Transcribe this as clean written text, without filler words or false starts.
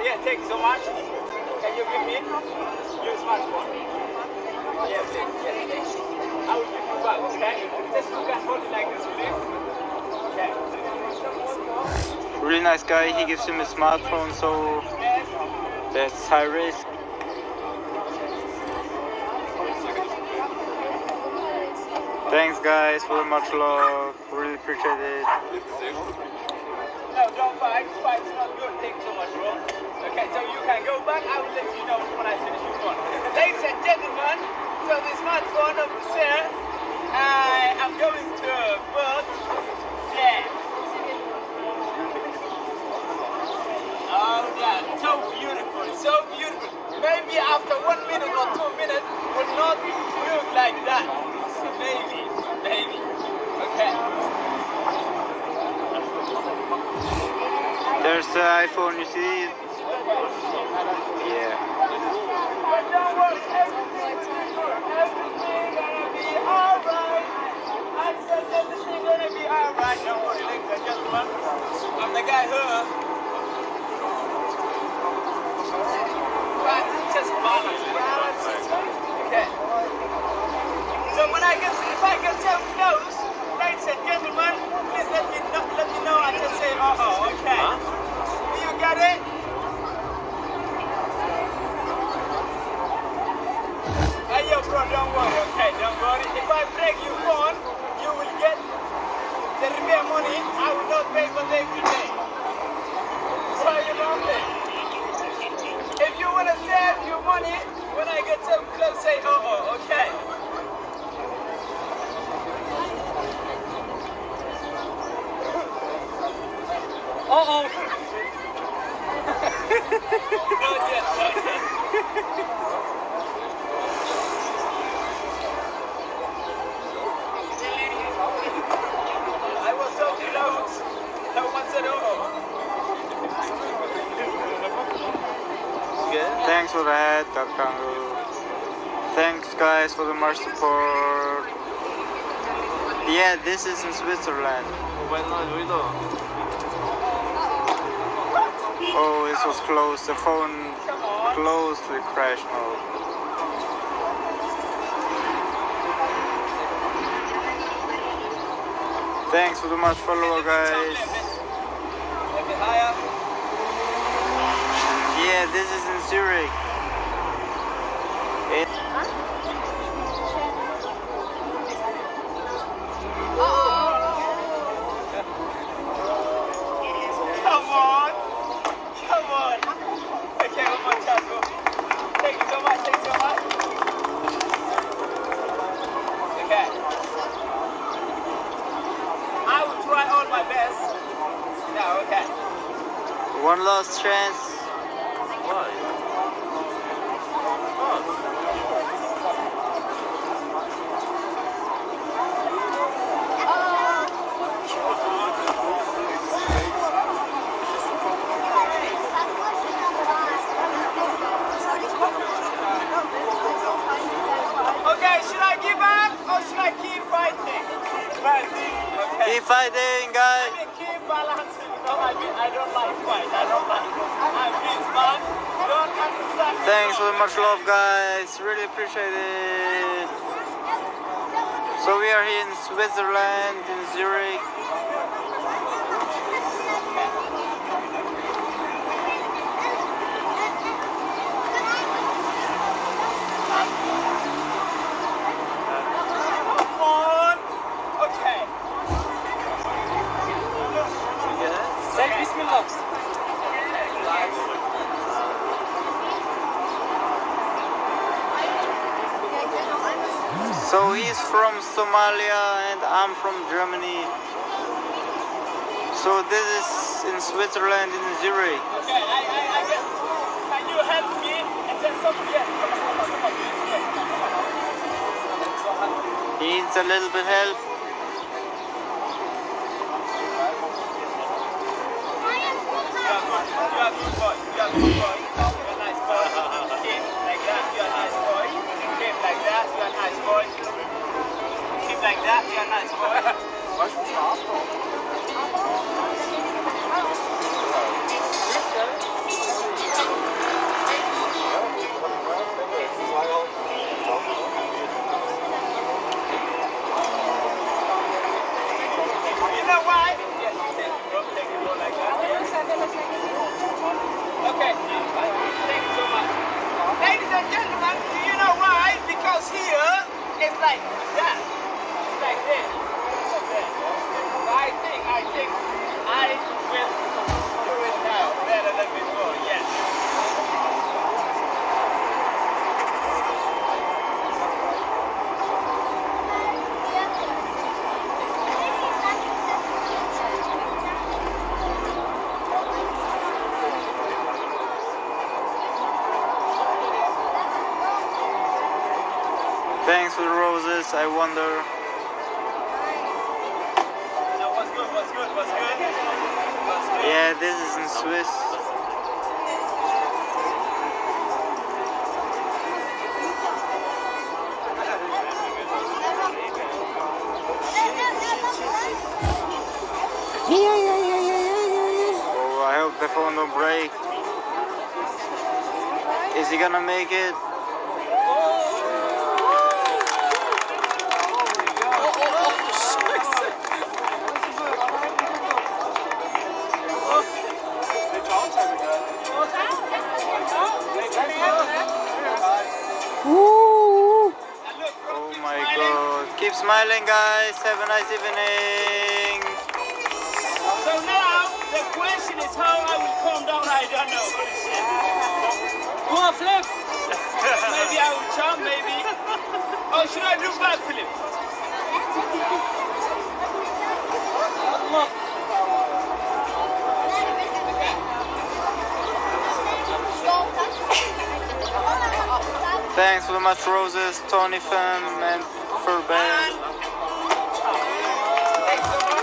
Yeah, thank you so much. Can you give me your smartphone? Yes, yes. I will give you back, okay? Just you can hold it like this, please. Okay. Really nice guy. He gives him a smartphone, so that's high risk. Thanks guys for much love. Really appreciate it. No, don't fight. Fight's not good. Thank you so much, bro. Okay, so you can go back. I will let you know when I finish your phone. Ladies and gentlemen, so the smartphone of the sir, I am going to put there. Oh, yeah, so beautiful, so beautiful. Maybe after 1 minute or 2 minutes will not look like that. Maybe. Okay. There's the iPhone, you see? Yeah. But don't worry, everything gonna be alright. I said everything gonna be alright. Don't worry, ladies and gentlemen. I'm the guy here. Right, just balance. Okay. So when if I get so close, ladies and gentlemen, please let me know. I just say, okay. Do you get it? Hey, yo, bro, don't worry, okay, don't worry. If I break your phone, you will get the repair money. I will not pay for every day. So you know me. If you want to save your money, when I get so close, say, okay. Not yet. I was so close. No one said Thanks for that, Kangaroo. Thanks guys for the much support. Yeah, this is in Switzerland. Oh, this was close. The phone close to the crash mode. Thanks for the much follower, guys. Yeah, this is in Zurich. Come on. Okay, one more chance, bro. Thank you so much. Okay. I will try all my best. No, okay. One last chance. Why? Okay, should I give up or should I keep fighting? Fighting. Okay. Keep fighting, guys. Keep balancing. No, I don't like fight. I don't like it. I'm being smart. Don't understand. Thanks for the much love, guys. Really appreciate it. So we are here in Switzerland, in Zurich. So he's from Somalia and I'm from Germany. So this is in Switzerland, in Zurich. Okay, I guess. Can you help me? And then somebody else. Come on. He needs a little bit help. You are good boy. You are good boy. You're a nice boy. Keep like that. You're a nice boy. Keep like that. You're a nice boy. Keep like that. You're a nice boy. What's the stop? It's like that. It's like this. Okay. So I think I will do it now better than before. Yes. Thanks for the roses. I wonder. No, what's good? What's good? What's good? What's good? Yeah, this is in Swiss. Oh, I hope the phone don't break. Is he gonna make it? Woo! Oh my god. Keep smiling, guys. Have a nice evening. So now the question is how I will calm down. I don't know. Go on, flip. Maybe I will jump. Maybe. Or should I do backflip? Thanks for the much roses, Tony Fem and Furban. Thanks so much.